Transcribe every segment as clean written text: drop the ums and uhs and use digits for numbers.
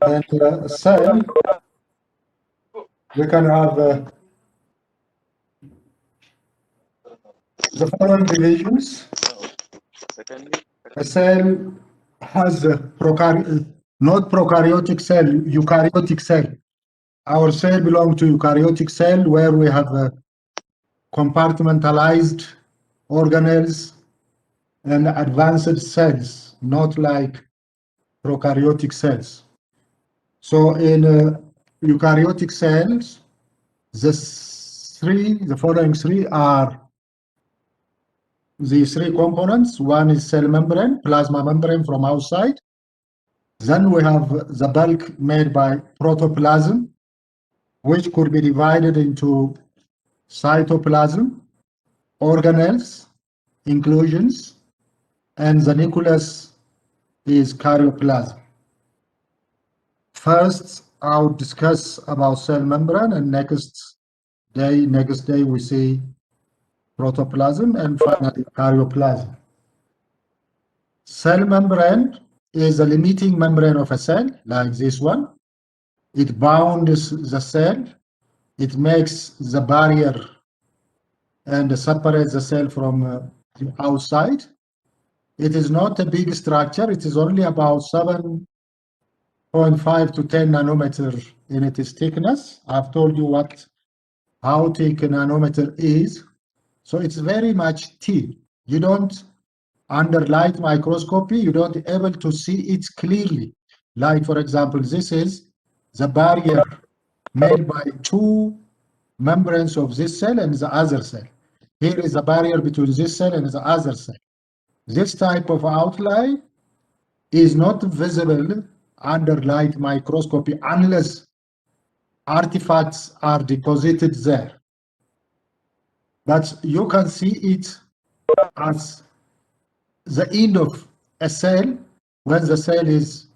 And a cell, we can have the following divisions. A cell has a not prokaryotic cell, eukaryotic cell. Our cell belongs to eukaryotic cell, where we have compartmentalized organelles and advanced cells, not like prokaryotic cells. So in eukaryotic cells, the following three are the three components. One is cell membrane, plasma membrane from outside. Then we have the bulk made by protoplasm, which could be divided into cytoplasm, organelles, inclusions, and the nucleus is karyoplasm. First, I'll discuss about cell membrane, and next day we see protoplasm, and finally karyoplasm. Cell membrane is a limiting membrane of a cell, like this one. It bounds the cell, it makes the barrier and separates the cell from the outside. It is not a big structure, it is only about 7.5 to 10 nanometer in its thickness. I've told you how thick a nanometer is. So it's very much thin. You don't, under light microscopy, you don't able to see it clearly. Like, for example, this is the barrier made by two membranes of this cell and the other cell. Here is a barrier between this cell and the other cell. This type of outline is not visible under light microscopy unless artifacts are deposited there. But you can see it as the end of a cell when the cell is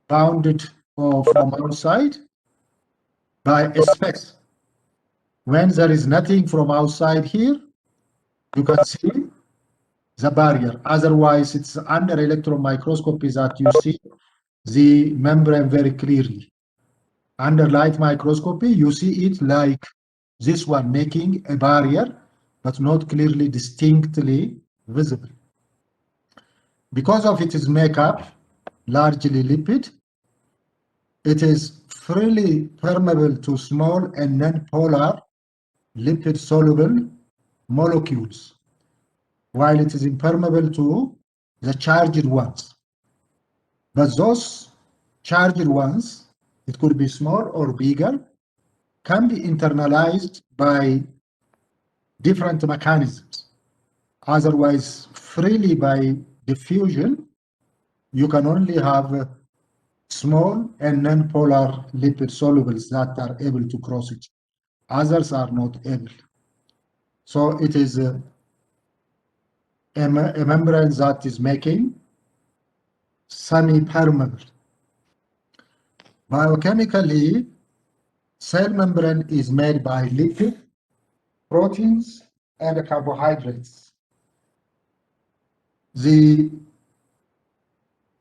bounded from outside by a space. When there is nothing from outside here, you can see the barrier. Otherwise, it's under electron microscopy that you see the membrane very clearly. Under light microscopy, you see it like this one, making a barrier, but not clearly, distinctly visible. Because of its makeup, largely lipid, it is freely permeable to small and non-polar lipid-soluble molecules, while it is impermeable to the charged ones. But those charged ones, it could be small or bigger, can be internalized by different mechanisms. Otherwise, freely by diffusion, you can only have small and non-polar lipid solubles that are able to cross it. Others are not able. So it is a membrane that is making semi-permeable. Biochemically, cell membrane is made by lipid, proteins, and carbohydrates. The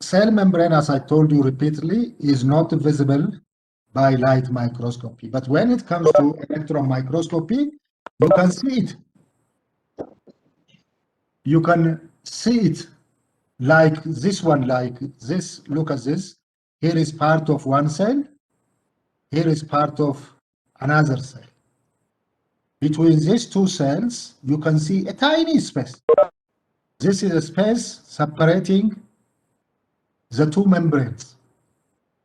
cell membrane, as I told you repeatedly, is not visible by light microscopy. But when it comes to electron microscopy, you can see it. You can see it like this one, like this. Look at this. Here is part of one cell. Here is part of another cell. Between these two cells, you can see a tiny space. This is a space separating the two membranes.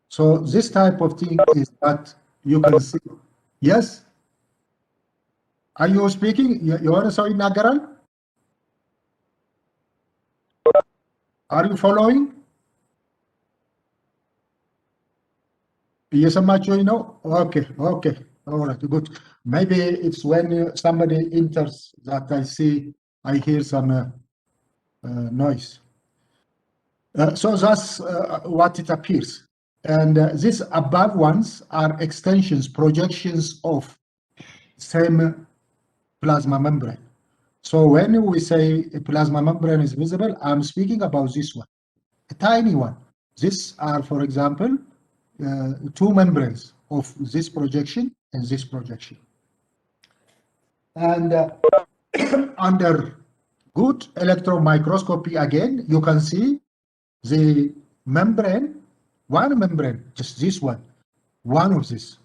So this type of thing is that you can see. Yes? Are you speaking? You want to say Nagaral? Are you following? እየሰማችሁኝ ነው? Okay, okay. All right, good. Maybe it's when somebody enters that I hear some noise. So that's what it appears. And these above ones are extensions, projections of same plasma membrane. So when we say a plasma membrane is visible, I'm speaking about this one, a tiny one. These are, for example, two membranes of this projection and this projection. And under good electron microscopy, again, you can see the membrane, one membrane, just this one of this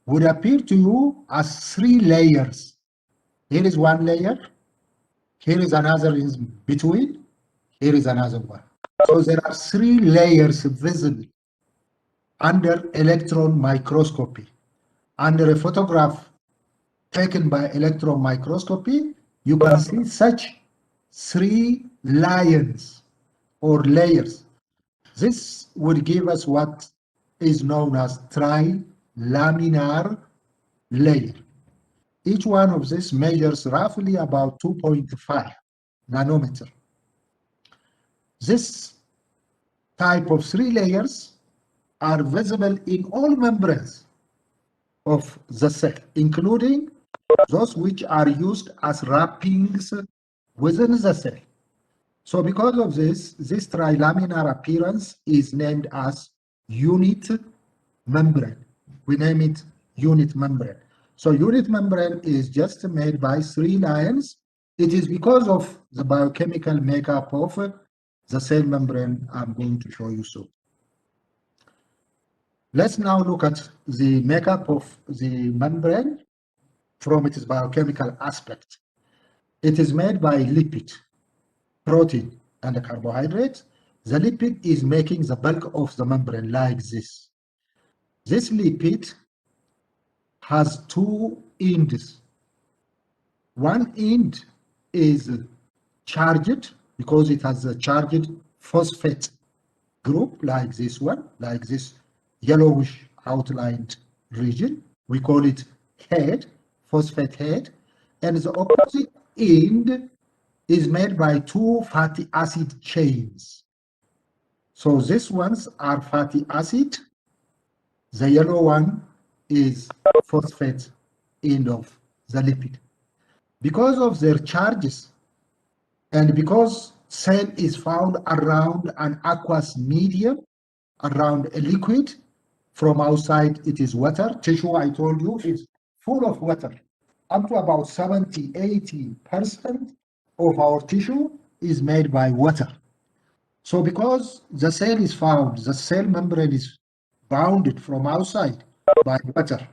would appear to you as 3 layers. Here is one layer, here is another in between, here is another one. So there are 3 layers visible under electron microscopy. Under a photograph taken by electron microscopy, you can see such 3 lines or layers. This would give us what is known as trilaminar layer. Each one of these measures roughly about 2.5 nanometer. This type of 3 layers are visible in all membranes of the cell, including those which are used as wrappings within the cell. So because of this trilaminar appearance is named as unit membrane. We name it unit membrane. So unit membrane is just made by 3 lines. It is because of the biochemical makeup of the cell membrane I'm going to show you soon. Let's now look at the makeup of the membrane from its biochemical aspect. It is made by lipid, protein, and a carbohydrate. The lipid is making the bulk of the membrane like this. This lipid has 2 ends. One end is charged because it has a charged phosphate group like this one, like this yellowish outlined region. We call it head, phosphate head. And the opposite end is made by 2 fatty acid chains. So these ones are fatty acid. The yellow one is phosphate end of the lipid. Because of their charges and because cell is found around an aqueous medium, around a liquid, from outside it is water. Tissue, I told you, is full of water. Up to about 70–80% of our tissue is made by water. So because the cell is found, the cell membrane is bounded from outside by water,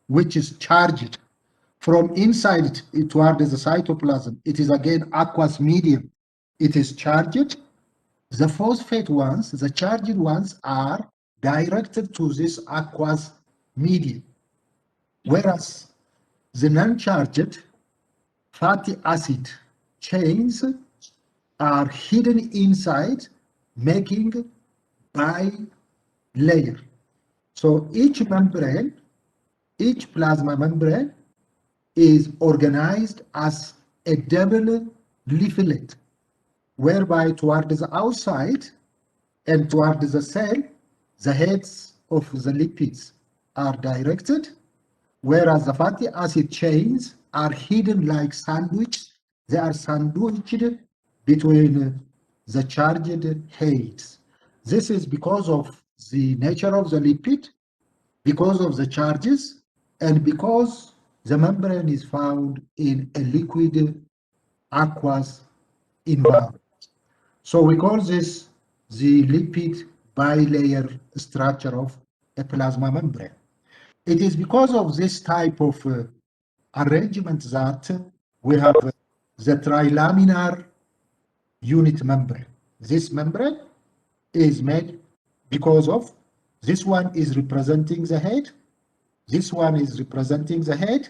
which is charged. From inside it towards the cytoplasm, it is again aqueous medium. It is charged. The phosphate ones, the charged ones, are directed to this aqueous medium, whereas the non-charged fatty acid chains are hidden inside, making bilayer. So each membrane, each plasma membrane is organized as a double leaflet, whereby towards the outside and towards the cell, the heads of the lipids are directed, whereas the fatty acid chains are hidden like sandwich. They are sandwiched between the charged heads. This is because of the nature of the lipid, because of the charges, and because the membrane is found in a liquid aqueous environment. So we call this the lipid bilayer structure of a plasma membrane. It is because of this type of arrangement that we have the trilaminar unit membrane. This membrane is made because of this one is representing the head, this one is representing the head,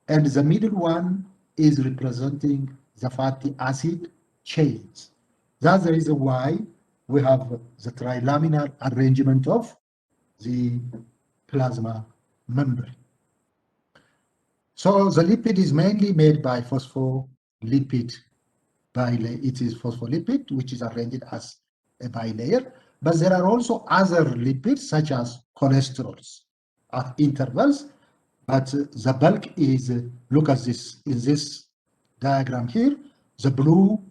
and the middle one is representing the fatty acid chains. That's the reason why we have the trilaminar arrangement of the plasma membrane. So the lipid is mainly made by phospholipid bilayer. It is phospholipid, which is arranged as a bilayer, but there are also other lipids such as cholesterols at intervals, but the bulk is, look at this, in this diagram here, the blue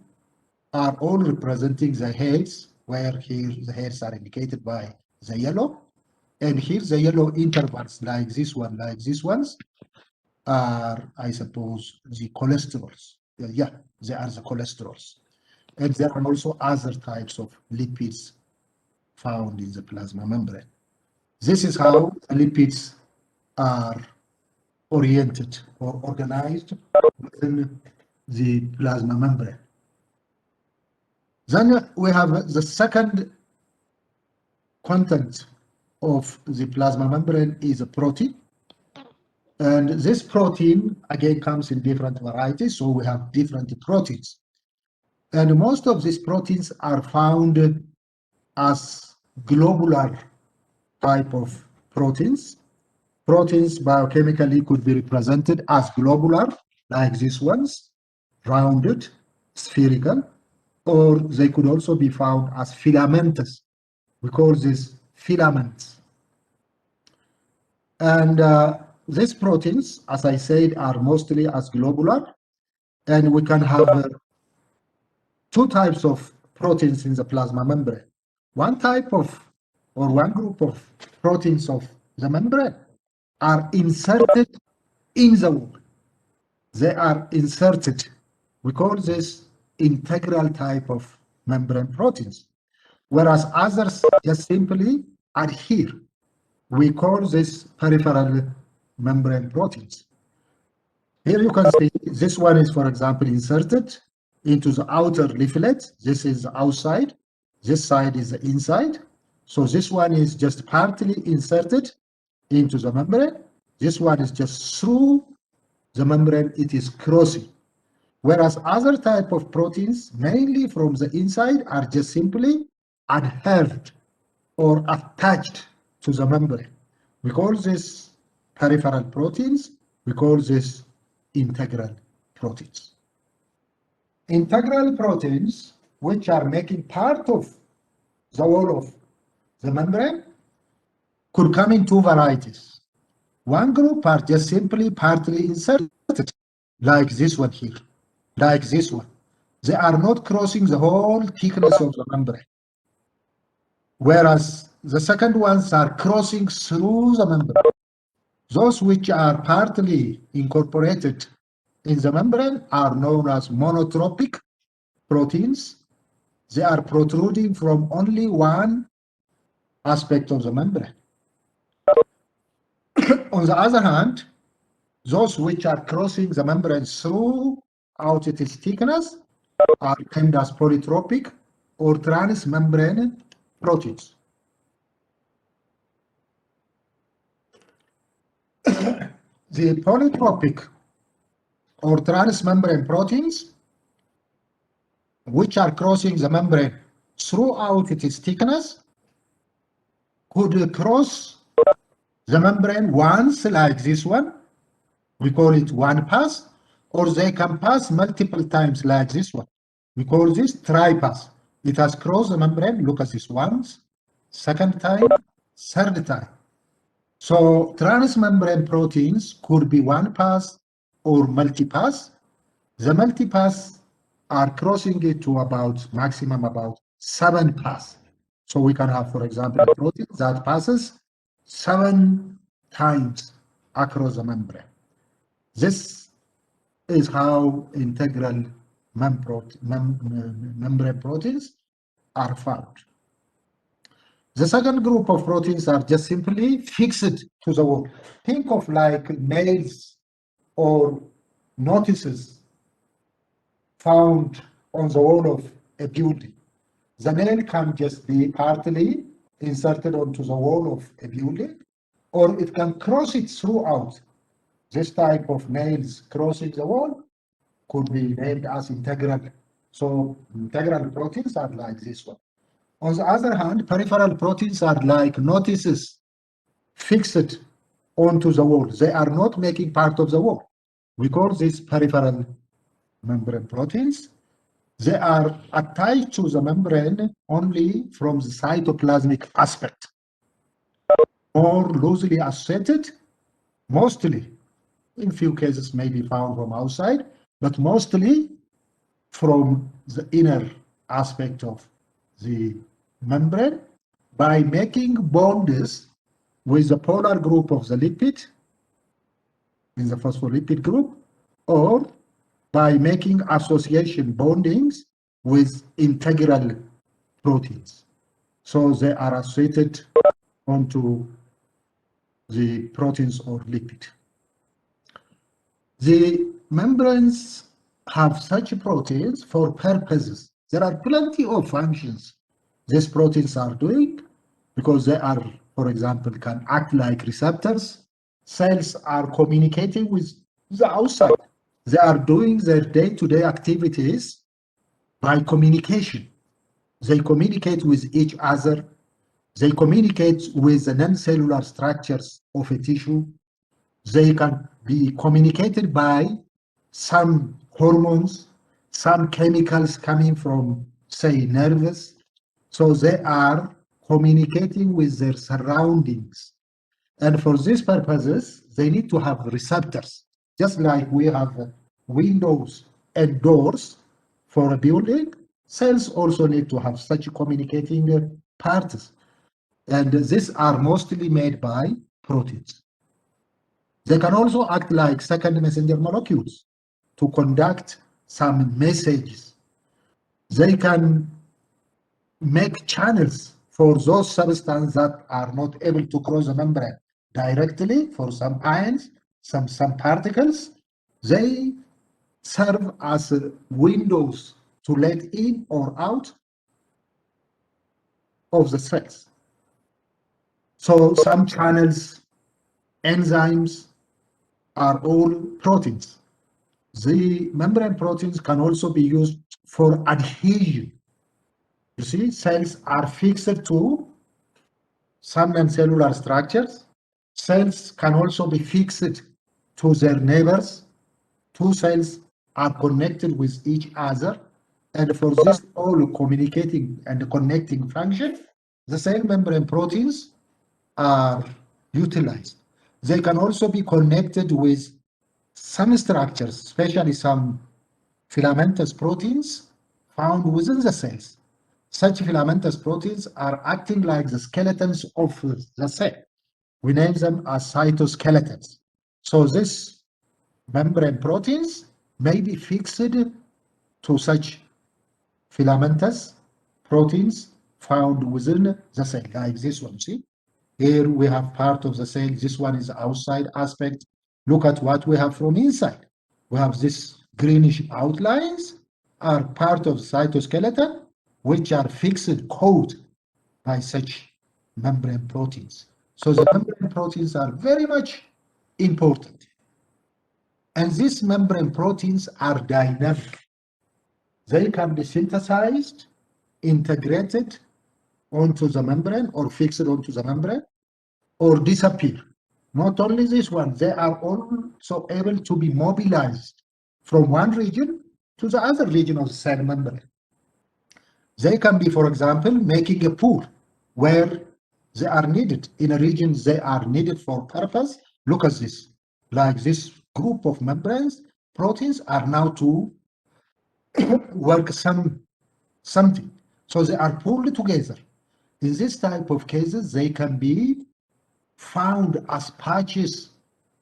are all representing the heads where here the hairs are indicated by the yellow, and here the yellow intervals like this ones are, I suppose, the cholesterols. Yeah, they are the cholesterols. And there are also other types of lipids found in the plasma membrane. This is how lipids are oriented or organized within the plasma membrane. Then we have the second content of the plasma membrane is a protein. And this protein, again, comes in different varieties, so we have different proteins. And most of these proteins are found as globular type of proteins. Proteins biochemically could be represented as globular, like these ones, rounded, spherical, or they could also be found as filamentous. We call these filaments. And these proteins, as I said, are mostly as globular, and we can have two types of proteins in the plasma membrane. One type of, or one group of proteins of the membrane are inserted in the wall. They are inserted. We call this integral type of membrane proteins, whereas others just simply adhere. We call this peripheral membrane proteins. Here you can see this one is, for example, inserted into the outer leaflet. This is the outside. This side is the inside. So this one is just partly inserted into the membrane. This one is just through the membrane, it is crossing. Whereas other type of proteins, mainly from the inside, are just simply adhered or attached to the membrane. We call this peripheral proteins. We call this integral proteins. Integral proteins, which are making part of the wall of the membrane, could come in two varieties. One group are just simply partly inserted, like this one here, like this one. They are not crossing the whole thickness of the membrane. Whereas the second ones are crossing through the membrane. Those which are partly incorporated in the membrane are known as monotropic proteins. They are protruding from only one aspect of the membrane. On the other hand, those which are crossing the membrane throughout its thickness are named as polytropic or transmembrane proteins. The polytropic or transmembrane proteins, which are crossing the membrane throughout its thickness, could cross the membrane once, like this one. We call it one pass, or they can pass multiple times, like this one. We call this tripass. It has crossed the membrane. Look at this once, second time, third time. So transmembrane proteins could be one pass or multipass. The multipass are crossing it to about maximum about 7 pass. So we can have, for example, a protein that passes 7 times across the membrane. This is how integral membrane proteins are found. The second group of proteins are just simply fixed to the wall. Think of like nails or notices found on the wall of a building. The nail can just be partly inserted onto the wall of a building, or it can cross it throughout. This type of nails crossing the wall could be named as integral. So integral proteins are like this one. On the other hand, peripheral proteins are like notices fixed onto the wall. They are not making part of the wall. We call these peripheral membrane proteins. They are attached to the membrane only from the cytoplasmic aspect. More loosely associated, mostly, in few cases may be found from outside, but mostly from the inner aspect of the membrane by making bonds with the polar group of the lipid in the phospholipid group, or by making association bondings with integral proteins. So they are associated onto the proteins or lipid. The membranes have such proteins for purposes. There are plenty of functions these proteins are doing, because they are, for example, can act like receptors. Cells are communicating with the outside. They are doing their day-to-day activities by communication. They communicate with each other. They communicate with the non-cellular structures of a tissue. They can be communicated by some hormones, some chemicals coming from, say, nerves. So they are communicating with their surroundings. And for these purposes, they need to have receptors. Just like we have windows and doors for a building, cells also need to have such communicating parts. And these are mostly made by proteins. They can also act like second messenger molecules to conduct some messages. They can make channels for those substances that are not able to cross the membrane directly, for some ions, some particles. They serve as windows to let in or out of the cells. So some channels, enzymes, are all proteins. The membrane proteins can also be used for adhesion. You see, cells are fixed to some non-cellular structures. Cells can also be fixed to their neighbors. Two cells are connected with each other. And for this all communicating and connecting function, the cell membrane proteins are utilized. They can also be connected with some structures, especially some filamentous proteins found within the cells. Such filamentous proteins are acting like the skeletons of the cell. We name them as cytoskeletons. So these membrane proteins may be fixed to such filamentous proteins found within the cell, like this one. See, here we have part of the cell. This one is the outside aspect. Look at what we have from inside. We have this greenish outlines are part of the cytoskeleton, which are fixed code by such membrane proteins. So the membrane proteins are very much important. And these membrane proteins are dynamic. They can be synthesized, integrated onto the membrane or fixed onto the membrane, or disappear. Not only this one, they are also able to be mobilized from one region to the other region of the cell membrane. They can be, for example, making a pool where they are needed in a region they are needed for purpose. Look at this, like this group of membranes, proteins are now to work something. So they are pulled together. In this type of cases, they can be found as patches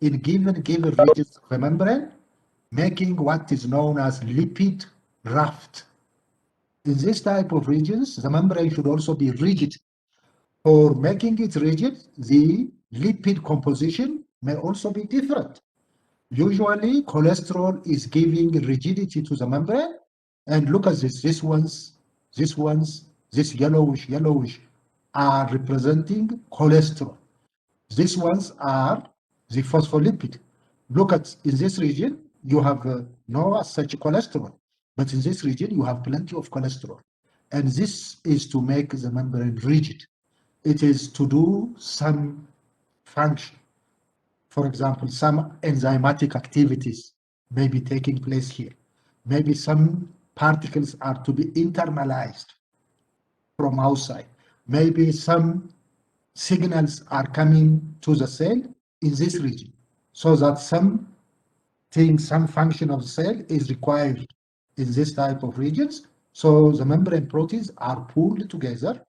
in given regions of the membrane, making what is known as lipid raft. In this type of regions, the membrane should also be rigid. For making it rigid, the lipid composition may also be different. Usually, cholesterol is giving rigidity to the membrane. And look at this, this yellowish are representing cholesterol. These ones are the phospholipid. Look at, in this region, you have no such cholesterol, but in this region, you have plenty of cholesterol. And this is to make the membrane rigid. It is to do some function. For example, some enzymatic activities may be taking place here. Maybe some particles are to be internalized from outside. Maybe some signals are coming to the cell in this region, so that some function of the cell is required in this type of regions. So the membrane proteins are pulled together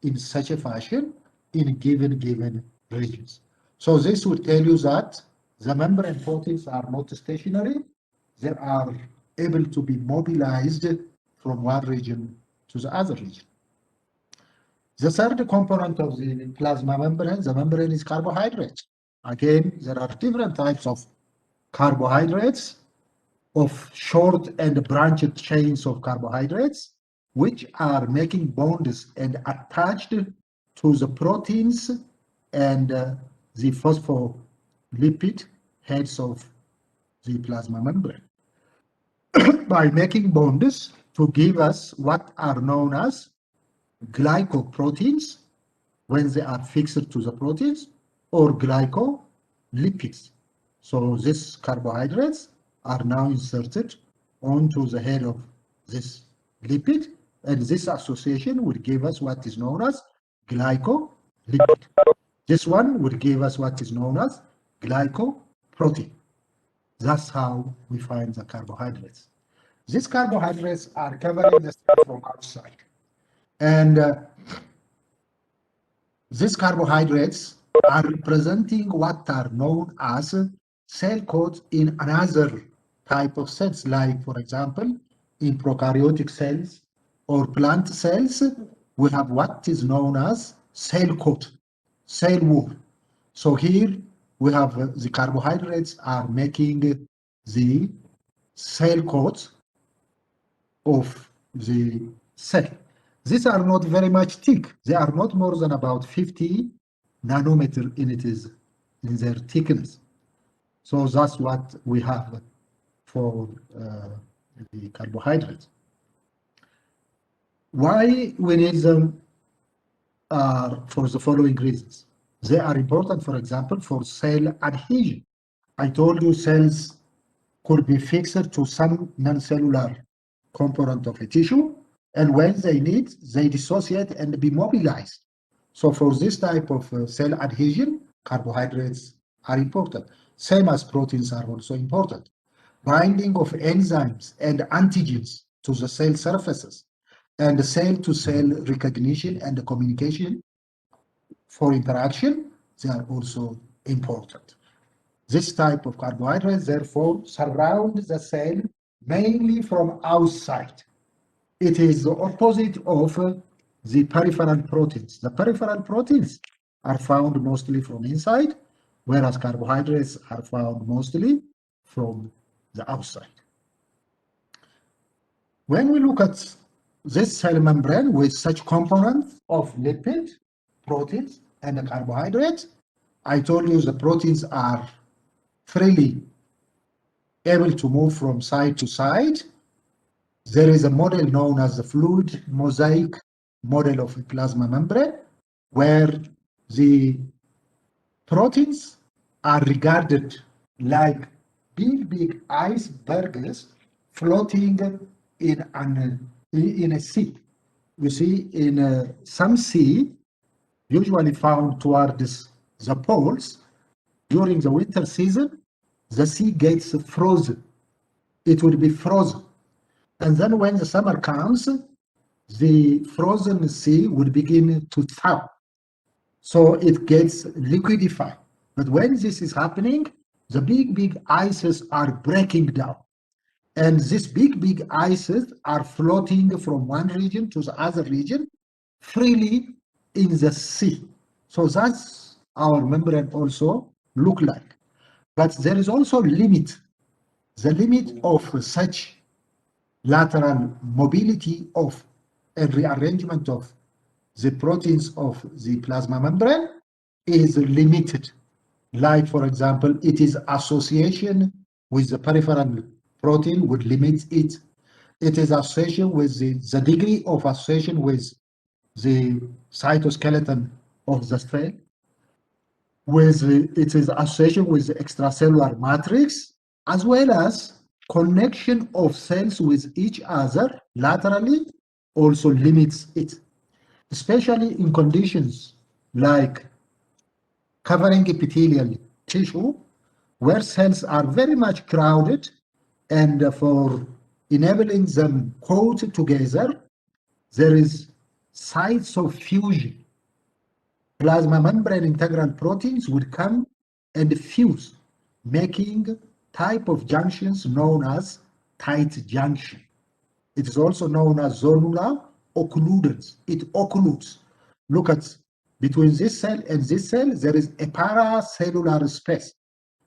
in such a fashion in given regions. So this will tell you that the membrane proteins are not stationary. They are able to be mobilized from one region to the other region. The third component of the plasma membrane, the membrane is carbohydrates. Again, there are different types of carbohydrates, of short and branched chains of carbohydrates, which are making bonds and attached to the proteins and the phospholipid heads of the plasma membrane. By making bonds to give us what are known as glycoproteins when they are fixed to the proteins, or glycolipids. So these carbohydrates are now inserted onto the head of this lipid, and this association will give us what is known as glycolipid. This one will give us what is known as glycoprotein. That's how we find the carbohydrates. These carbohydrates are covering the cell from outside. And these carbohydrates are representing what are known as cell codes in another type of cells, like, for example, in prokaryotic cells or plant cells, we have what is known as cell coat, cell wall. So here we have the carbohydrates are making the cell coats of the cell. These are not very much thick. They are not more than about 50 nanometer in their thickness. So that's what we have for the carbohydrates. Why we need them are for the following reasons. They are important, for example, for cell adhesion. I told you cells could be fixed to some non-cellular component of a tissue, and when they need, they dissociate and be mobilized. So for this type of cell adhesion, carbohydrates are important. Same as proteins are also important. Binding of enzymes and antigens to the cell surfaces, and cell-to-cell recognition and communication for interaction, they are also important. This type of carbohydrates, therefore, surround the cell mainly from outside. It is the opposite of the peripheral proteins. The peripheral proteins are found mostly from inside, whereas carbohydrates are found mostly from the outside. When we look at this cell membrane with such components of lipid, proteins, and carbohydrates, I told you the proteins are freely able to move from side to side. There is a model known as the fluid mosaic model of a plasma membrane, where the proteins are regarded like big icebergs floating in a sea. You see, in some sea, usually found towards the poles, during the winter season, the sea gets frozen. It will be frozen. And then when the summer comes, the frozen sea will begin to thaw. So it gets liquidified. But when this is happening, the big ices are breaking down. And these big ices are floating from one region to the other region freely in the sea. So that's our membrane also look like. But there is also limit. The limit of such lateral mobility of and rearrangement of the proteins of the plasma membrane is limited. Like, for example, it is association with the peripheral protein would limit it. It is association with the degree of association with the cytoskeleton of the cell, with it is association with the extracellular matrix, as well as connection of cells with each other laterally also limits it, especially in conditions like covering epithelial tissue, where cells are very much crowded, and for enabling them coat together, there is sites of fusion. Plasma membrane integral proteins would come and fuse, making type of junctions known as tight junction. It is also known as zonular occludence. It occludes. Look at between this cell and this cell, there is a paracellular space.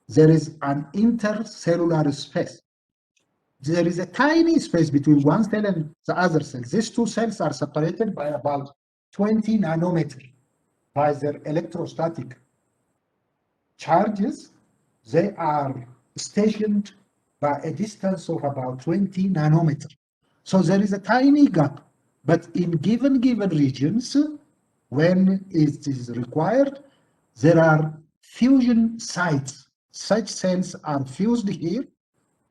There is an intercellular space. There is a tiny space between one cell and the other cell. These two cells are separated by about 20 nanometers by their electrostatic charges. They are stationed by a distance of about 20 nanometers. So there is a tiny gap, but in given regions, when it is required, there are fusion sites. Such cells are fused here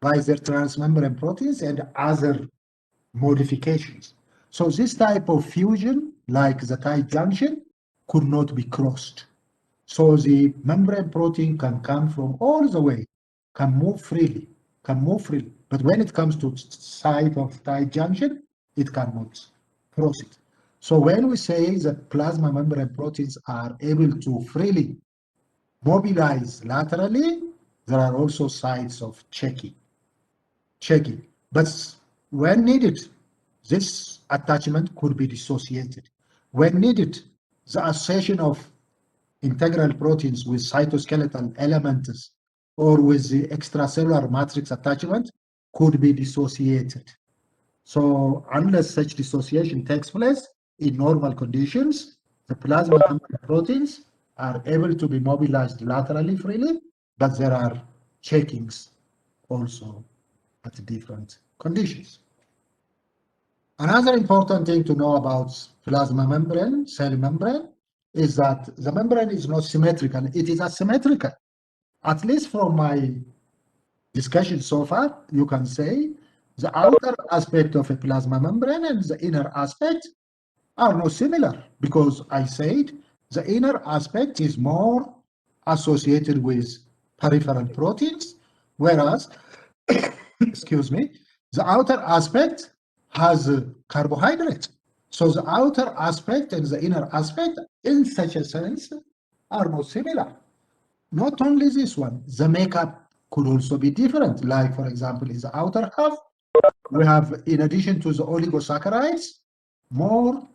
by their transmembrane proteins and other modifications. So this type of fusion, like the tight junction, could not be crossed. So the membrane protein can come from all the way, can move freely. But when it comes to site of tight junction, it cannot cross it. So when we say that plasma membrane proteins are able to freely mobilize laterally, there are also sites of checking. But when needed, this attachment could be dissociated. When needed, the association of integral proteins with cytoskeletal elements or with the extracellular matrix attachment could be dissociated. So unless such dissociation takes place in normal conditions, the plasma membrane proteins are able to be mobilized laterally freely, but there are checkings also at different conditions. Another important thing to know about plasma membrane, cell membrane, is that the membrane is not symmetrical, it is asymmetrical. At least from my discussion so far, you can say the outer aspect of a plasma membrane and the inner aspect are not similar, because I said the inner aspect is more associated with peripheral proteins, whereas, excuse me, the outer aspect has carbohydrates. So the outer aspect and the inner aspect, in such a sense, are not similar. Not only this one, the makeup could also be different. Like, for example, in the outer half, we have, in addition to the oligosaccharides, more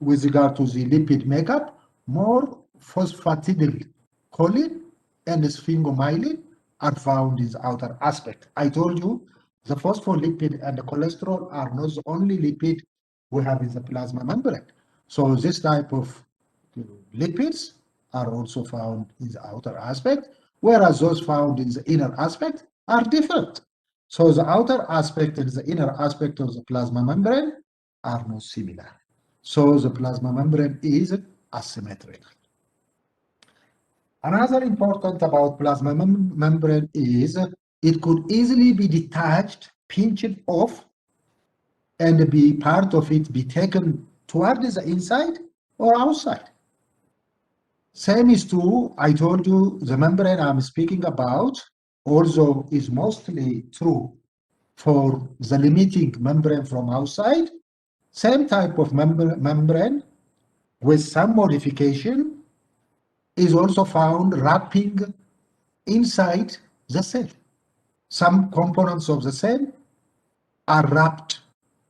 with regard to the lipid makeup, more phosphatidylcholine and sphingomyelin are found in the outer aspect. I told you the phospholipid and the cholesterol are not the only lipid we have in the plasma membrane. So this type of lipids are also found in the outer aspect, whereas those found in the inner aspect are different. So the outer aspect and the inner aspect of the plasma membrane are not similar. So the plasma membrane is asymmetrical. Another important about plasma membrane is it could easily be detached, pinched off, and be part of it be taken towards the inside or outside. Same is true, I told you, the membrane I'm speaking about also is mostly true for the limiting membrane from outside. Same type of membrane with some modification is also found wrapping inside the cell. Some components of the cell are wrapped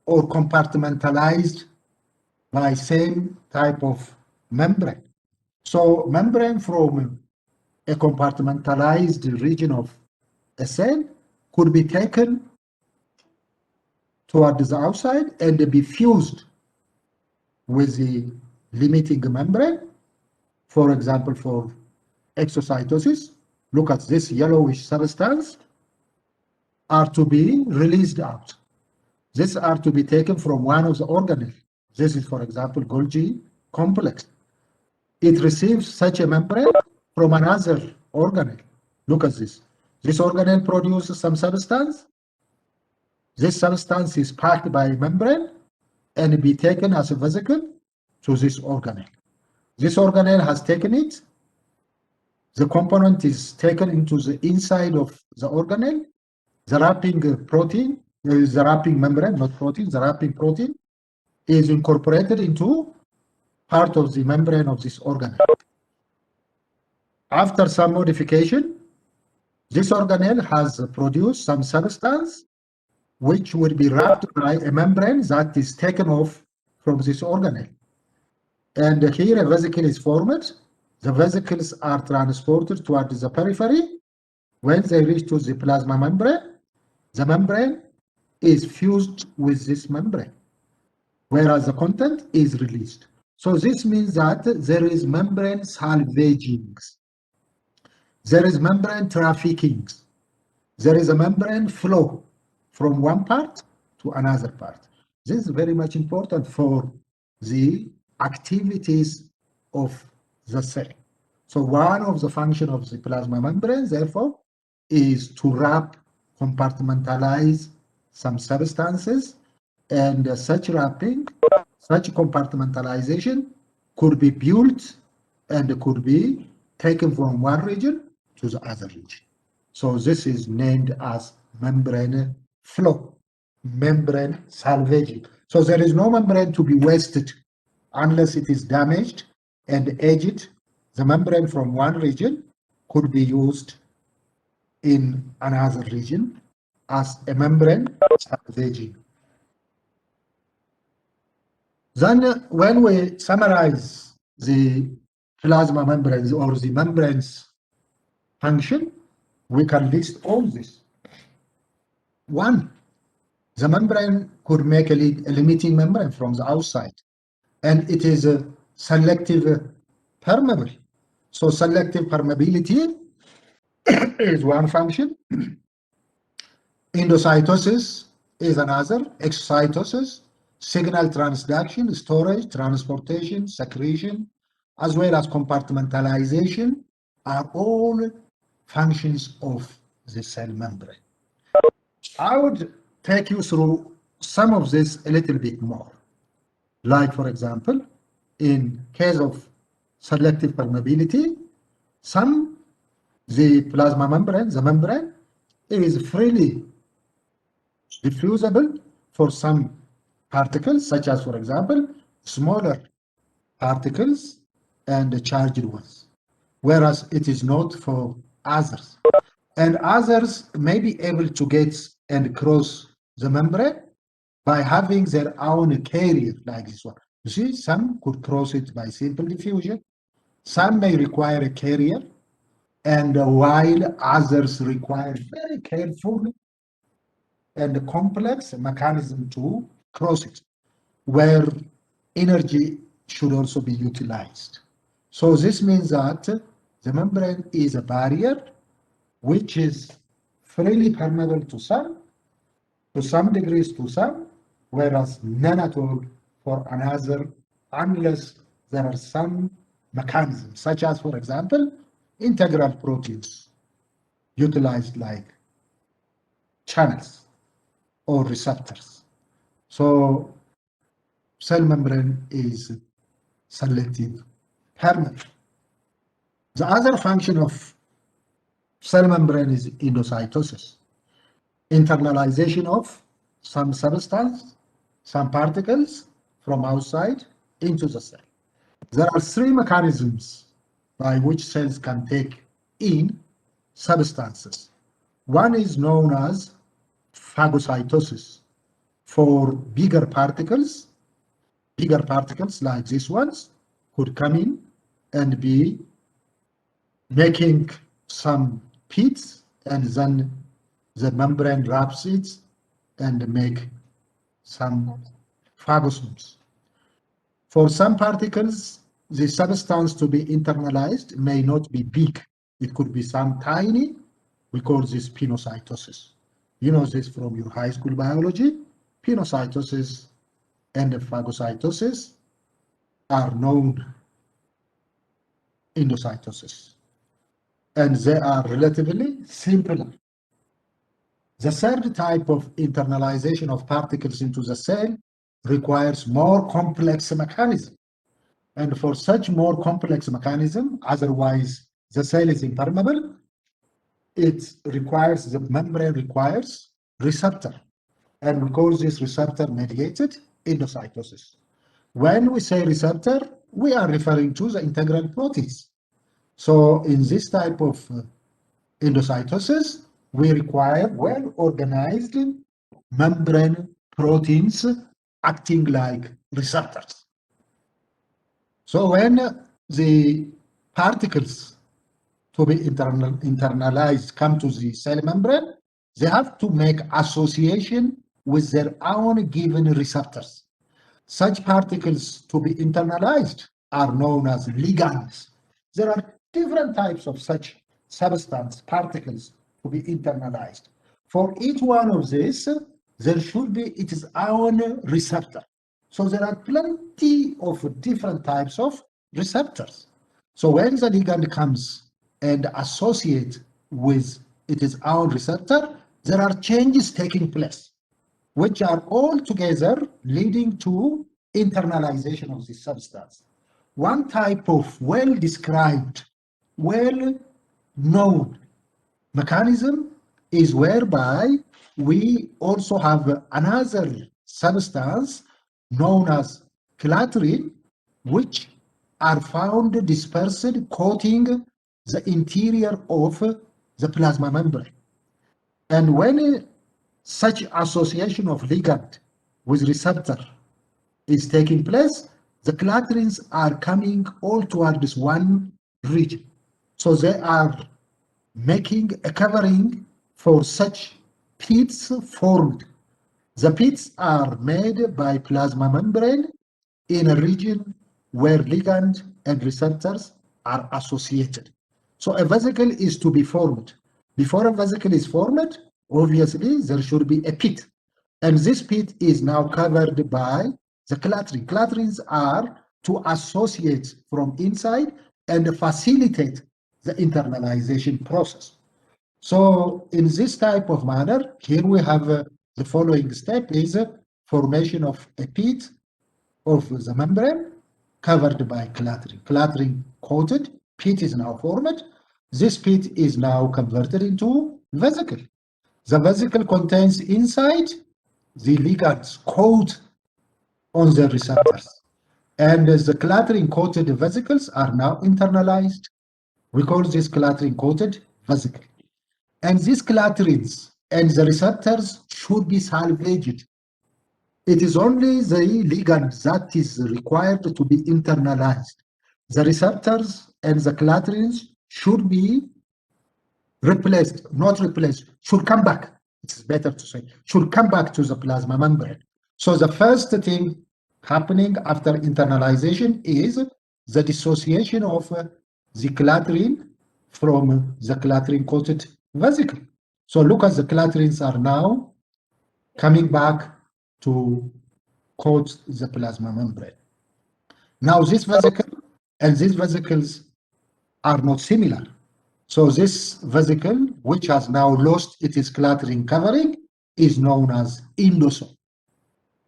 or compartmentalized by same type of membrane. So membrane from a compartmentalized region of a cell could be taken towards the outside and be fused with the limiting membrane. For example, for exocytosis, look at this yellowish substance are to be released out. These are to be taken from one of the organelles. This is, for example, Golgi complex. It receives such a membrane from another organelle. Look at this. This organelle produces some substance. This substance is packed by membrane and be taken as a vesicle to this organelle. This organelle has taken it. The component is taken into the inside of the organelle. The wrapping protein, the wrapping membrane, not protein, the wrapping protein is incorporated into part of the membrane of this organelle. After some modification, this organelle has produced some substance which will be wrapped by a membrane that is taken off from this organelle. And here a vesicle is formed. The vesicles are transported towards the periphery. When they reach to the plasma membrane, the membrane is fused with this membrane, whereas the content is released. So this means that there is membrane salvaging. There is membrane trafficking. There is a membrane flow from one part to another part. This is very much important for the activities of the cell. So one of the functions of the plasma membrane, therefore, is to wrap, compartmentalize some substances, and such wrapping, such compartmentalization could be built and could be taken from one region to the other region. So this is named as membrane flow, membrane salvaging. So there is no membrane to be wasted unless it is damaged and aged. The membrane from one region could be used in another region as a membrane salvaging. Then when we summarize the plasma membranes or the membranes function, we can list all this. One, the membrane could make a limiting membrane from the outside, and it is a selective permeable. So selective permeability is one function. Endocytosis is another. Exocytosis, signal transduction, storage, transportation, secretion, as well as compartmentalization are all functions of the cell membrane. I would take you through some of this a little bit more. Like, for example, in case of selective permeability, the plasma membrane, the membrane, is freely diffusible for some particles, such as, for example, smaller particles and charged ones, whereas it is not for others. And others may be able to get and cross the membrane by having their own carrier, like this one. You see, some could cross it by simple diffusion, some may require a carrier, and while others require very careful and complex mechanism to cross it, where energy should also be utilized. So this means that the membrane is a barrier which is freely permeable to some degrees to some, whereas none at all for another, unless there are some mechanisms, such as, for example, integral proteins utilized like channels or receptors. So cell membrane is selective permeable. The other function of cell membrane is endocytosis, internalization of some substance, some particles from outside into the cell. There are three mechanisms by which cells can take in substances. One is known as phagocytosis for bigger particles like these ones could come in and be making some pits, and then the membrane wraps it and make some phagocytes. For some particles, the substance to be internalized may not be big. It could be some tiny. We call this pinocytosis. You know this from your high school biology. Pinocytosis and phagocytosis are known endocytosis, and they are relatively simpler. The third type of internalization of particles into the cell requires more complex mechanism. And for such more complex mechanism, otherwise the cell is impermeable, the membrane requires receptor. And we call this receptor mediated endocytosis. When we say receptor, we are referring to the integral proteins. So in this type of endocytosis, we require well-organized membrane proteins acting like receptors. So when the particles to be internalized come to the cell membrane, they have to make association with their own given receptors. Such particles to be internalized are known as ligands. There are different types of such substance particles to be internalized. For each one of these, there should be its own receptor. So there are plenty of different types of receptors. So when the ligand comes and associate with its own receptor, there are changes taking place, which are all together leading to internalization of the substance. One type of well-described, well-known mechanism is whereby we also have another substance known as clathrin, which are found dispersed coating the interior of the plasma membrane. And when such association of ligand with receptor is taking place, the clathrins are coming all towards one region. So they are making a covering for such pits formed. The pits are made by plasma membrane in a region where ligand and receptors are associated. So a vesicle is to be formed. Before a vesicle is formed, obviously there should be a pit. And this pit is now covered by the clathrin. Clathrins are to associate from inside and facilitate the internalization process. So in this type of manner, here we have the following step is formation of a pit of the membrane covered by clathrin. Clathrin coated, pit is now formed. This pit is now converted into vesicle. The vesicle contains inside the ligands coat on the receptors. And the clathrin coated vesicles are now internalized. We call this clathrin coated vesicle. And these clathrins and the receptors should be salvaged. It is only the ligand that is required to be internalized. The receptors and the clathrins should be replaced, not replaced, should come back. It's better to say, should come back to the plasma membrane. So the first thing happening after internalization is the dissociation of the clathrine from the clathrin-coated vesicle. So look at the clathrins are now coming back to coat the plasma membrane. Now this vesicle and these vesicles are not similar. So this vesicle, which has now lost its clathrin covering, is known as endosome.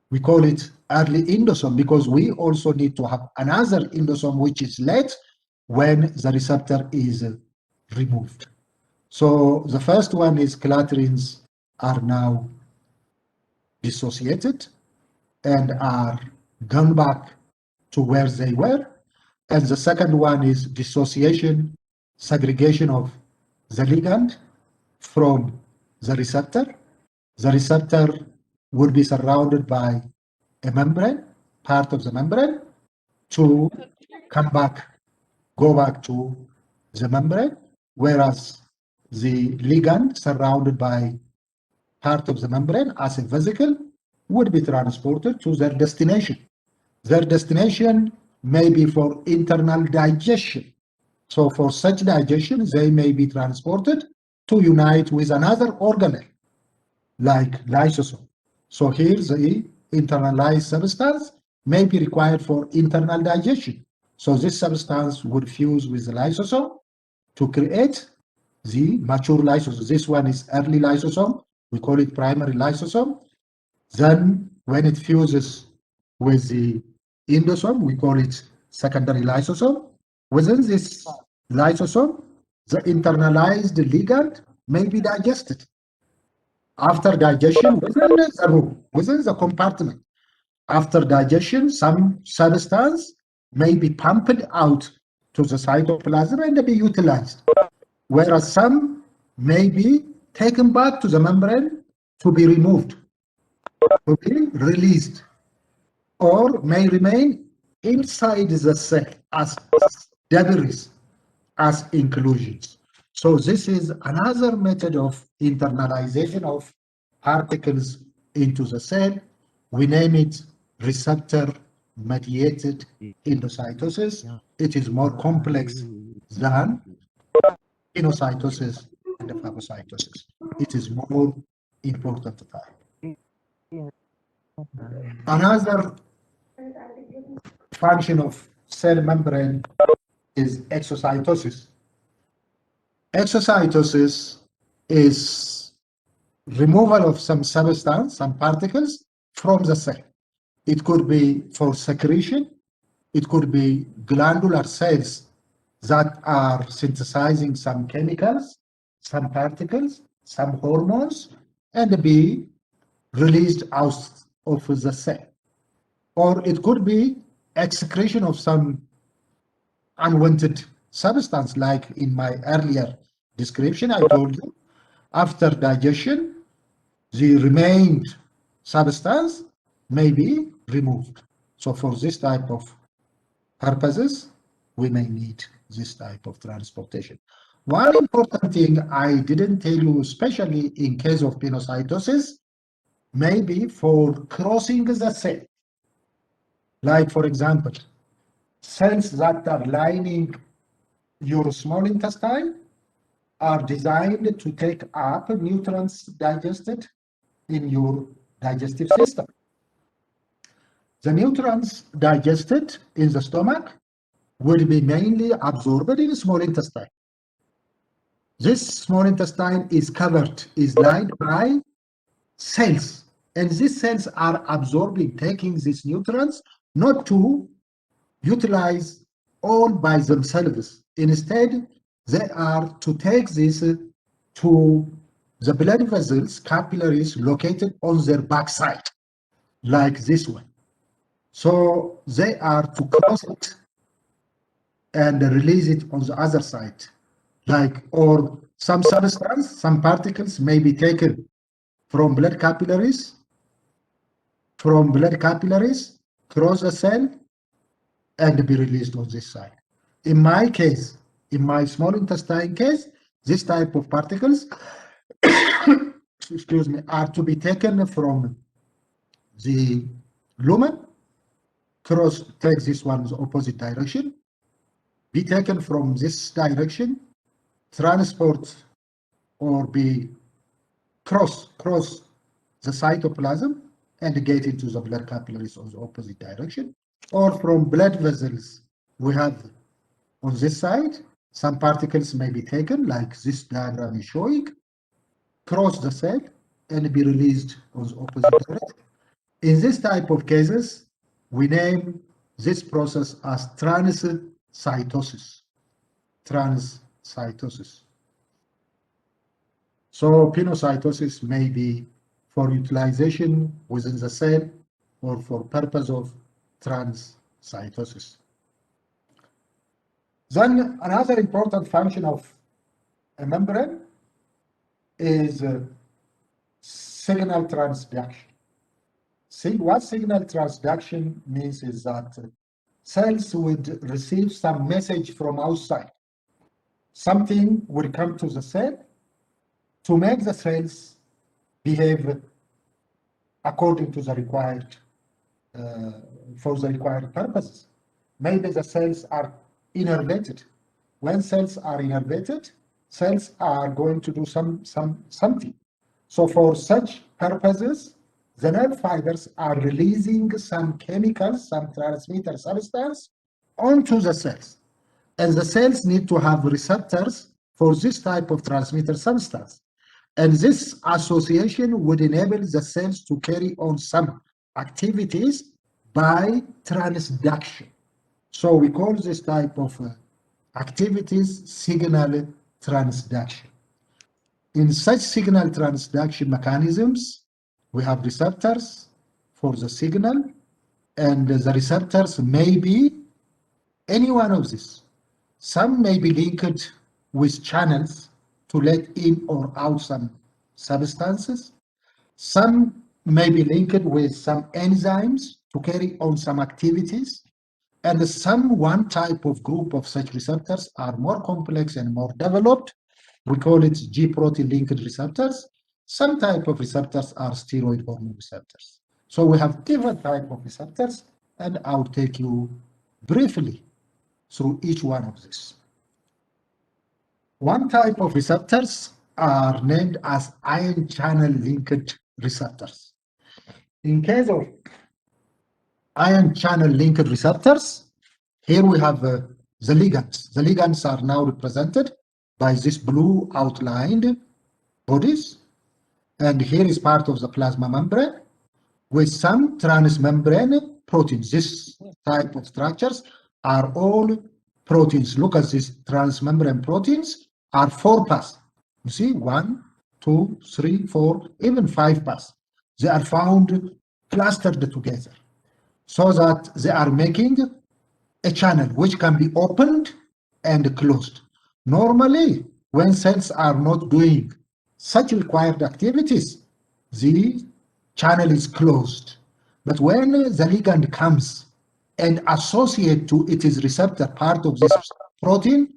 We call it early endosome because we also need to have another endosome which is late when the receptor is removed. So the first one is clathrins are now dissociated and are gone back to where they were. And the second one is dissociation, segregation of the ligand from the receptor. The receptor will be surrounded by a membrane, part of the membrane, to come back, go back to the membrane, whereas the ligand surrounded by part of the membrane as a vesicle would be transported to their destination. Their destination may be for internal digestion. So for such digestion, they may be transported to unite with another organelle, like lysosome. So here the internalized substance may be required for internal digestion. So this substance would fuse with the lysosome to create the mature lysosome. This one is early lysosome. We call it primary lysosome. Then when it fuses with the endosome, we call it secondary lysosome. Within this lysosome, the internalized ligand may be digested. After digestion, within the room, within the compartment, After digestion, some substance may be pumped out to the cytoplasm and be utilized, whereas some may be taken back to the membrane to be removed, to be released, or may remain inside the cell as debris, as inclusions. So this is another method of internalization of particles into the cell. We name it receptor-mediated endocytosis. It is more complex than pinocytosis and phagocytosis. It is more important type. Another function of cell membrane is exocytosis. Exocytosis is removal of some substance, some particles from the cell. It could be for secretion, it could be glandular cells that are synthesizing some chemicals, some particles, some hormones, and be released out of the cell. Or it could be excretion of some unwanted substance, like in my earlier description, I told you, after digestion, the remained substance may be removed. So for this type of purposes, we may need this type of transportation. One important thing I didn't tell you, especially in case of pinocytosis, maybe for crossing the cell. Like, for example, cells that are lining your small intestine are designed to take up nutrients digested in your digestive system. The nutrients digested in the stomach will be mainly absorbed in the small intestine. This small intestine is covered, is lined by cells, and these cells are absorbing, taking these nutrients, not to utilize all by themselves. Instead, they are to take this to the blood vessels, capillaries located on their backside, like this one. So they are to cross it and release it on the other side, like, or some substance, some particles may be taken from blood capillaries, cross the cell, and be released on this side. In my case, in my small intestine case, this type of particles, excuse me, are to be taken from the lumen, take this one's opposite direction, be taken from this direction, transport or be cross the cytoplasm and get into the blood capillaries on the opposite direction, or from blood vessels we have on this side, some particles may be taken, like this diagram is showing, cross the cell and be released on the opposite direction. In this type of cases, we name this process as transcytosis. Transcytosis. So pinocytosis may be for utilization within the cell or for purpose of transcytosis. Then another important function of a membrane is signal transduction. What signal transduction means is that cells would receive some message from outside. Something will come to the cell to make the cells behave according to the required, for the required purposes. Maybe the cells are innervated. When cells are innervated, cells are going to do something. So for such purposes, the nerve fibers are releasing some chemicals, some transmitter substance onto the cells. And the cells need to have receptors for this type of transmitter substance. And this association would enable the cells to carry on some activities by transduction. So we call this type of activities signal transduction. In such signal transduction mechanisms, we have receptors for the signal, and the receptors may be any one of these. Some may be linked with channels to let in or out some substances. Some may be linked with some enzymes to carry on some activities. And some one type of group of such receptors are more complex and more developed. We call it G protein linked receptors. Some type of receptors are steroid hormone receptors. So we have different type of receptors, and I'll take you briefly through each one of these. One type of receptors are named as ion channel linked receptors. In case of ion channel linked receptors, here we have the ligands. The ligands are now represented by this blue outlined bodies. And here is part of the plasma membrane with some transmembrane proteins. This type of structures are all proteins. Look at these transmembrane proteins are 4 paths. You see, 1, 2, 3, 4, even 5 paths. They are found clustered together so that they are making a channel which can be opened and closed. Normally, when cells are not doing such required activities, the channel is closed. But when the ligand comes and associate to its receptor, part of this protein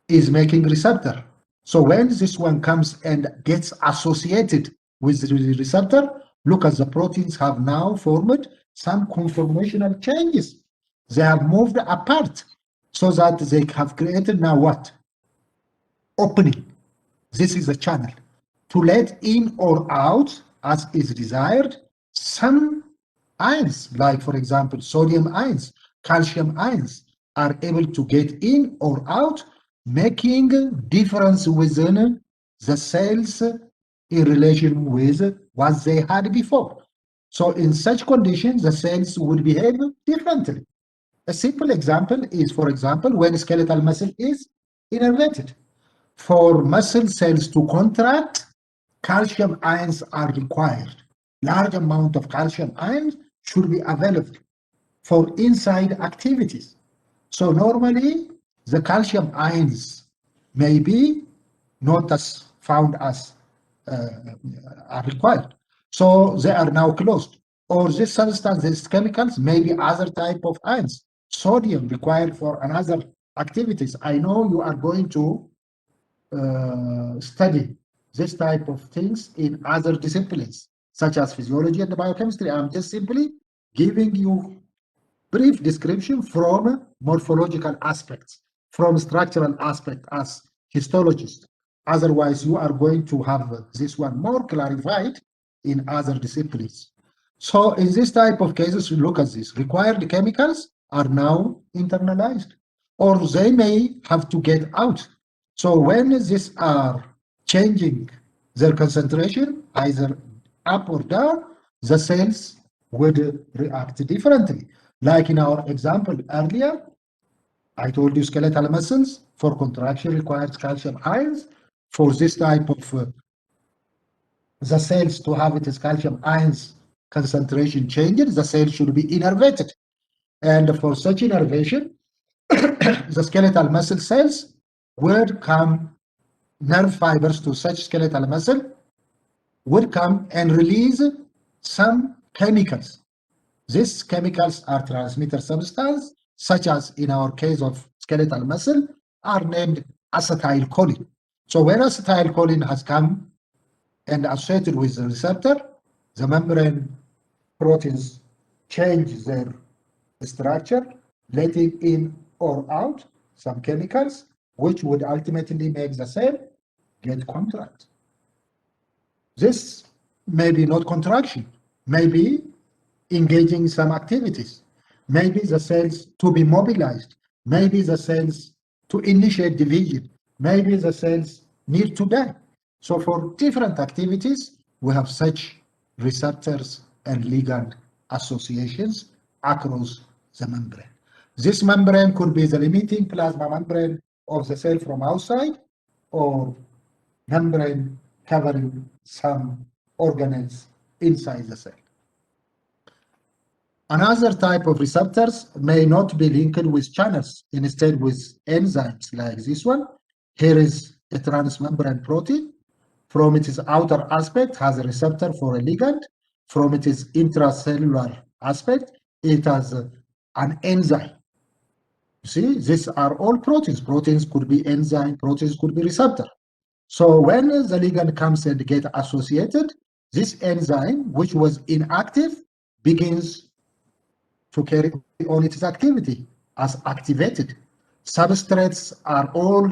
is making receptor. So when this one comes and gets associated with the receptor, look at the proteins have now formed some conformational changes. They have moved apart so that they have created now what? Opening. This is a channel to let in or out, as is desired, some ions, like for example, sodium ions, calcium ions, are able to get in or out, making difference within the cells in relation with what they had before. So in such conditions, the cells would behave differently. A simple example is, for example, when skeletal muscle is innervated. For muscle cells to contract, calcium ions are required. Large amount of calcium ions should be available for inside activities. So normally, the calcium ions may be not as found as are required. So they are now closed. Or this substance, these chemicals, may be other type of ions. Sodium required for another activities. I know you are going to study this type of things in other disciplines, such as physiology and biochemistry. I'm just simply giving you brief description from morphological aspects, from structural aspect as histologist. Otherwise, you are going to have this one more clarified in other disciplines. So in this type of cases, look at this. Required chemicals are now internalized, or they may have to get out. So when these are changing their concentration, either up or down, the cells would react differently. Like in our example earlier, I told you skeletal muscles for contraction requires calcium ions. For this type of the cells to have its calcium ions concentration changes, the cell should be innervated. And for such innervation, the skeletal muscle cells would come, nerve fibers to such skeletal muscle would come and release some chemicals. These chemicals are transmitter substance, such as in our case of skeletal muscle, are named acetylcholine. So when acetylcholine has come and associated with the receptor, the membrane proteins change their structure, letting in or out some chemicals, which would ultimately make the cell get contract. This may be not contraction, maybe engaging some activities, maybe the cells to be mobilized, maybe the cells to initiate division, maybe the cells need to die. So for different activities, we have such receptors and ligand associations across the membrane. This membrane could be the limiting plasma membrane of the cell from outside, or membrane covering some organelles inside the cell. Another type of receptors may not be linked with channels, instead with enzymes like this one. Here is a transmembrane protein. From its outer aspect has a receptor for a ligand. From its intracellular aspect, it has an enzyme. You see, these are all proteins. Proteins could be enzyme, proteins could be receptor. So when the ligand comes and get associated, this enzyme, which was inactive, begins to carry on its activity as activated. Substrates are all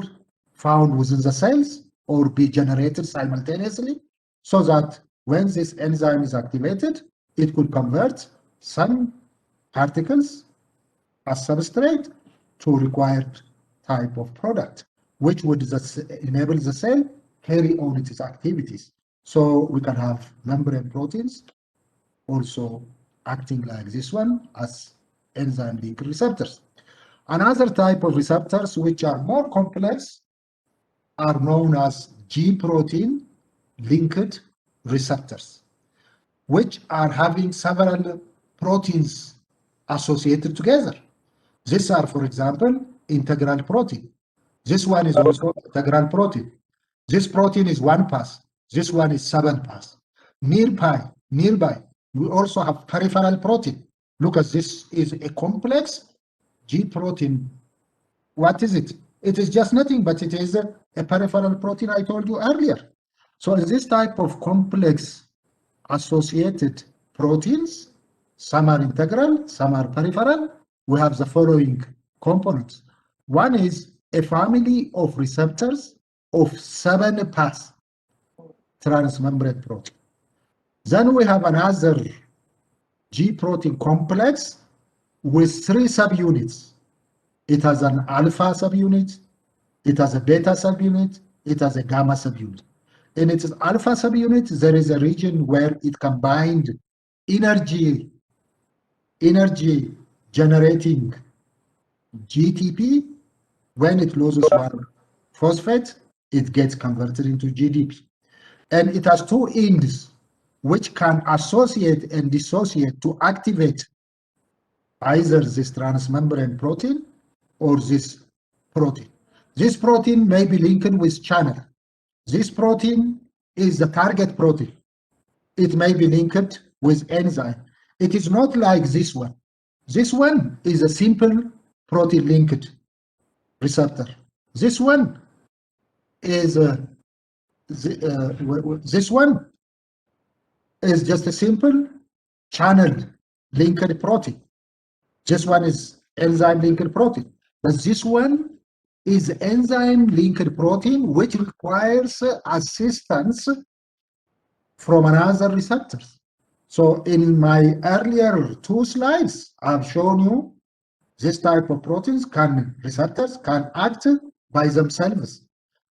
found within the cells or be generated simultaneously, so that when this enzyme is activated, it could convert some particles as substrate to required type of product, which would enable the cell carry on its activities. So we can have membrane proteins also acting like this one as enzyme linked receptors. Another type of receptors which are more complex are known as G protein linked receptors, which are having several proteins associated together. These are, for example, integral protein. This one is also integral protein. This protein is 1 pass. This one is 7 pass. Nearby, we also have peripheral protein. Look at this is a complex G protein. What is it? It is just nothing, but it is a peripheral protein I told you earlier. So in this type of complex associated proteins, some are integral, some are peripheral, we have the following components. One is a family of receptors of 7 pass transmembrane protein. Then we have another G protein complex with 3 subunits. It has an alpha subunit, it has a beta subunit, it has a gamma subunit. In its alpha subunit, there is a region where it combined energy generating GTP. When it loses one phosphate, it gets converted into GDP. And it has 2 ends which can associate and dissociate to activate either this transmembrane protein or this protein. This protein may be linked with channel. This protein is the target protein. It may be linked with enzyme. It is not like this one. This one is a simple protein linked receptor. This one is this one is just a simple channel linked protein. This one is enzyme linked protein. But this one is enzyme linked protein which requires assistance from another receptors. So in my earlier 2 slides, I've shown you this type of proteins receptors can act by themselves.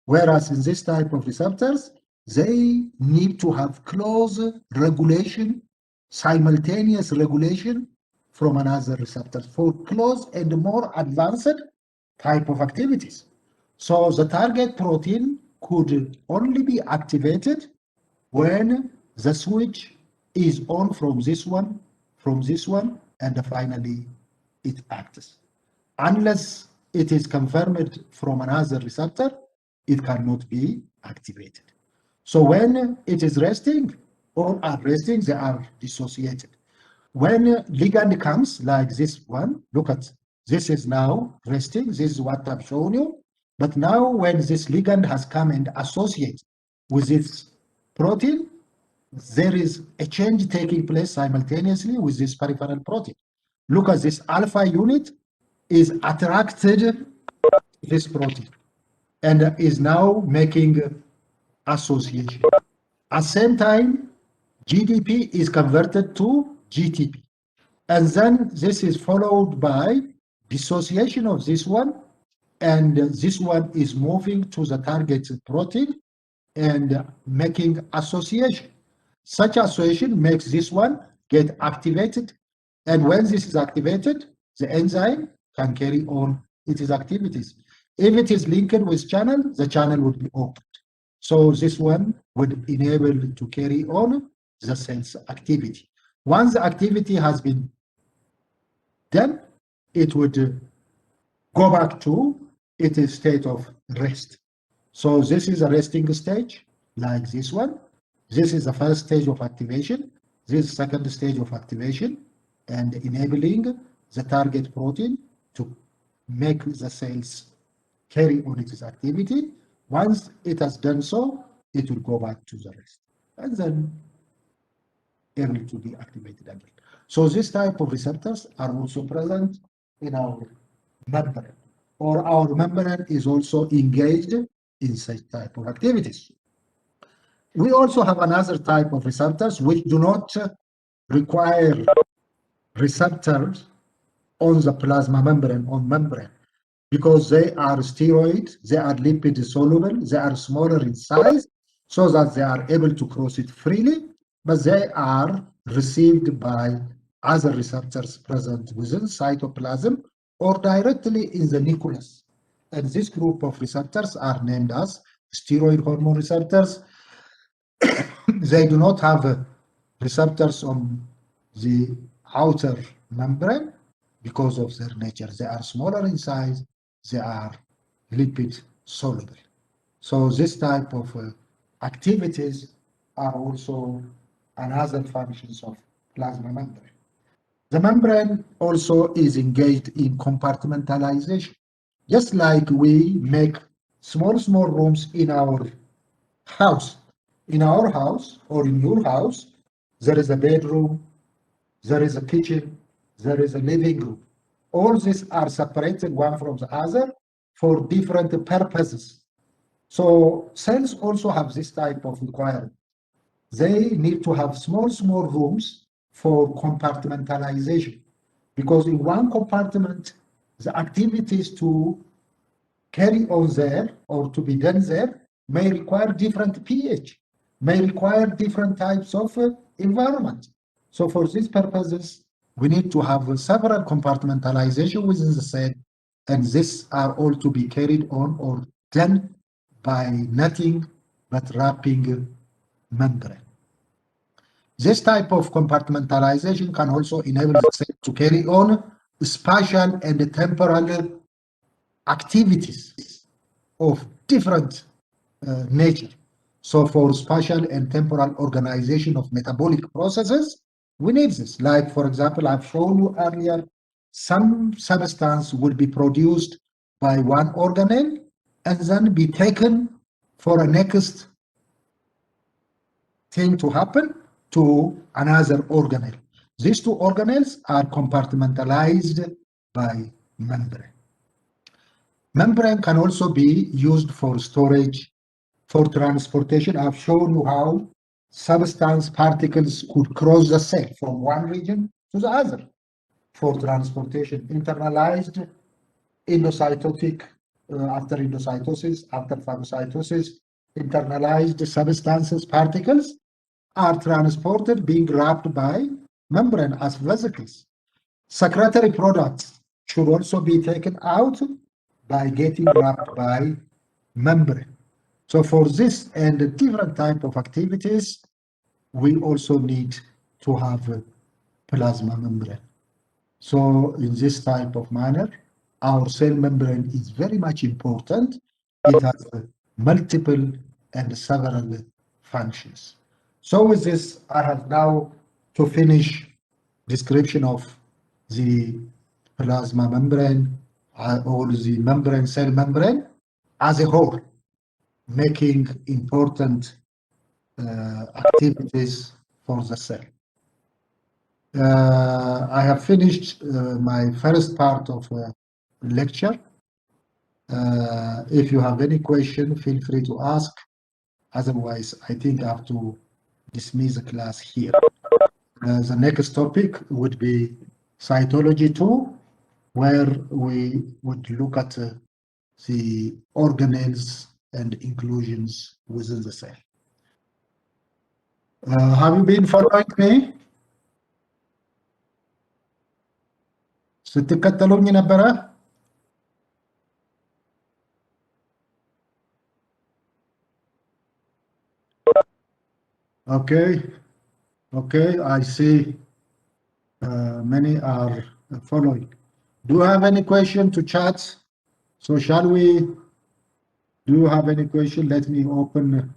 Whereas in this type of receptors, they need to have close regulation, simultaneous regulation from another receptor for close and more advanced type of activities. So the target protein could only be activated when the switch is on from this one, and finally it acts. Unless it is confirmed from another receptor, it cannot be activated. So when it is resting, all are resting, they are dissociated. When ligand comes like this one, look at this is now resting, this is what I've shown you. But now when this ligand has come and associate with this protein, there is a change taking place simultaneously with this peripheral protein. Look at this alpha unit is attracted to this protein and is now making association. At the same time, GDP is converted to GTP. And then this is followed by dissociation of this one, and this one is moving to the target protein and making association. Such association makes this one get activated, and when this is activated, the enzyme can carry on its activities. If it is linked with channel, the channel would be opened. So this one would enable to carry on the cell's activity. Once the activity has been then it would go back to its state of rest. So this is a resting stage, like this one. This is the first stage of activation. This is the second stage of activation, and enabling the target protein to make the cells carry on its activity. Once it has done so, it will go back to the rest, and then able to be activated again. So this type of receptors are also present in our membrane, or our membrane is also engaged in such type of activities. We also have another type of receptors which do not require receptors on the plasma membrane, on membrane, because they are steroid, they are lipid soluble, they are smaller in size, so that they are able to cross it freely, but they are received by other receptors present within cytoplasm or directly in the nucleus. And this group of receptors are named as steroid hormone receptors. They do not have receptors on the outer membrane because of their nature. They are smaller in size, they are lipid soluble. So this type of activities are also another functions of plasma membrane. The membrane also is engaged in compartmentalization. Just like we make small rooms in our house. In our house or in your house, there is a bedroom, there is a kitchen, there is a living room. All these are separated one from the other for different purposes. So cells also have this type of requirement. They need to have small rooms for compartmentalization, because in one compartment, the activities to carry on there or to be done there may require different pH, may require different types of environment. So for these purposes, we need to have several compartmentalization within the cell, and these are all to be carried on or done by nothing but wrapping membrane. This type of compartmentalization can also enable the cell to carry on spatial and temporal activities of different nature. So for spatial and temporal organization of metabolic processes, we need this. Like, for example, I've shown you earlier, some substance will be produced by one organelle and then be taken for a next thing to happen to another organelle. These two organelles are compartmentalized by membrane. Membrane can also be used for storage, for transportation. I've shown you how substance particles could cross the cell from one region to the other for transportation. Internalized, endocytotic, after endocytosis, after phagocytosis, internalized substances, particles are transported, being wrapped by membrane as vesicles. Secretory products should also be taken out by getting wrapped by membrane. So for this and different type of activities, we also need to have a plasma membrane. So in this type of manner, our cell membrane is very much important. It has multiple and several functions. So with this, I have now to finish description of the plasma membrane or the membrane, cell membrane as a whole, making important activities for the cell. I have finished my first part of lecture. If you have any question, feel free to ask. Otherwise, I think I have to dismiss the class here. The next topic would be cytology 2, where we would look at the organelles and inclusions within the cell. Have you been following me? ስትከተሉኝ ነበረ? Okay, I see many are following. Do you have any question to chat? So shall we? Do you have any question? Let me open